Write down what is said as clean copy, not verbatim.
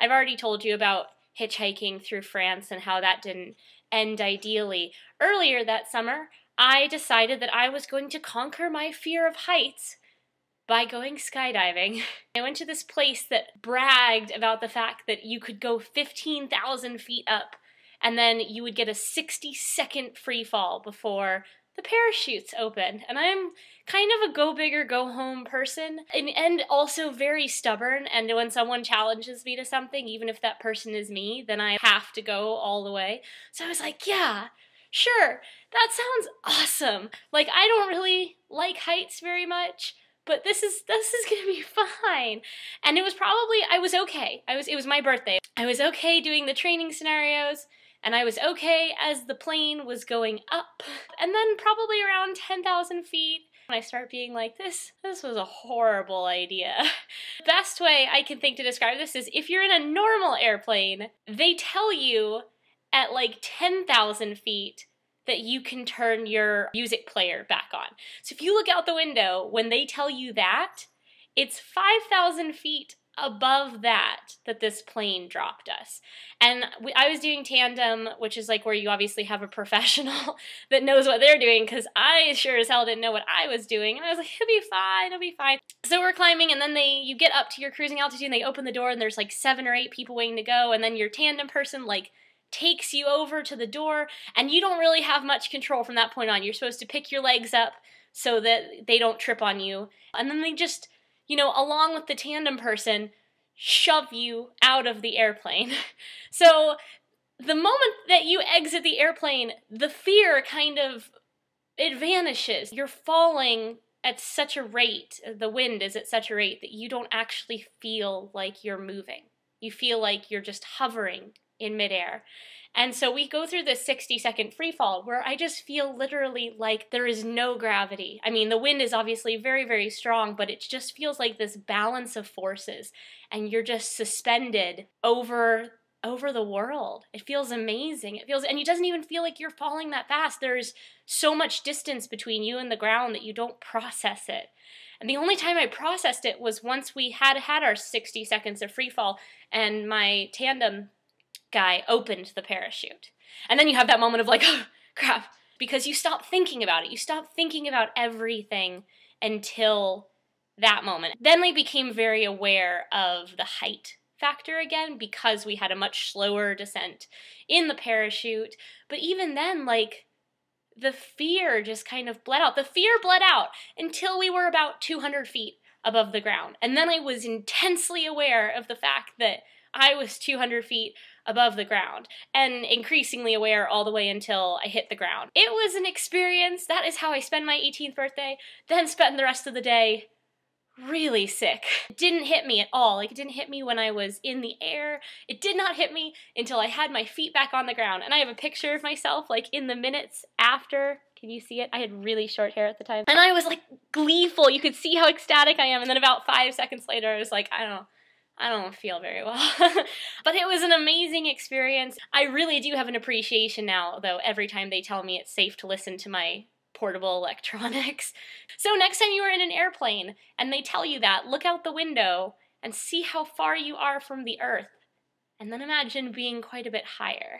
I've already told you about hitchhiking through France and how that didn't end ideally. Earlier that summer, I decided that I was going to conquer my fear of heights by going skydiving. I went to this place that bragged about the fact that you could go 15,000 feet up and then you would get a 60-second free fall before the parachutes open. And I'm kind of a go big or go home person and also very stubborn, and when someone challenges me to something, even if that person is me, then I have to go all the way. So I was like, yeah, sure, that sounds awesome. Like, I don't really like heights very much, but this is gonna be fine. And it was probably, I was okay. It was my birthday. I was okay doing the training scenarios, and I was okay as the plane was going up. And then probably around 10,000 feet, I start being like, this was a horrible idea. The best way I can think to describe this is if you're in a normal airplane, they tell you at like 10,000 feet that you can turn your music player back on. So if you look out the window, when they tell you that, it's 5,000 feet above that this plane dropped us. And I was doing tandem, which is like where you obviously have a professional that knows what they're doing, because I sure as hell didn't know what I was doing. And I was like, it'll be fine, it'll be fine. So we're climbing, and then you get up to your cruising altitude, and they open the door, and there's like 7 or 8 people waiting to go, and then your tandem person like takes you over to the door, and you don't really have much control from that point on. You're supposed to pick your legs up so that they don't trip on you. And then they just, you know, along with the tandem person, shove you out of the airplane. So the moment that you exit the airplane, the fear it vanishes. You're falling at such a rate, the wind is at such a rate that you don't actually feel like you're moving. You feel like you're just hovering in midair. And so we go through this 60-second free fall where I just feel literally like there is no gravity. I mean, the wind is obviously very, very strong, but it just feels like this balance of forces, and you're just suspended over the world. It feels amazing. And it doesn't even feel like you're falling that fast. There's so much distance between you and the ground that you don't process it. And the only time I processed it was once we had our 60 seconds of free fall, and my tandem guy opened the parachute. And then you have that moment of like, oh, crap, because you stop thinking about it. You stop thinking about everything until that moment. Then we became very aware of the height factor again, because we had a much slower descent in the parachute. But even then, like, the fear just kind of bled out. The fear bled out until we were about 200 feet above the ground. And then I was intensely aware of the fact that I was 200 feet above the ground, and increasingly aware all the way until I hit the ground. It was an experience. That is how I spent my 18th birthday, then spent the rest of the day really sick. It didn't hit me at all. Like, it didn't hit me when I was in the air. It did not hit me until I had my feet back on the ground. And I have a picture of myself, like, in the minutes after. Can you see it? I had really short hair at the time. And I was, like, gleeful. You could see how ecstatic I am. And then about 5 seconds later, I was like, I don't feel very well. But it was an amazing experience. I really do have an appreciation now, though, every time they tell me it's safe to listen to my portable electronics. So next time you are in an airplane and they tell you that, look out the window and see how far you are from the earth. And then imagine being quite a bit higher.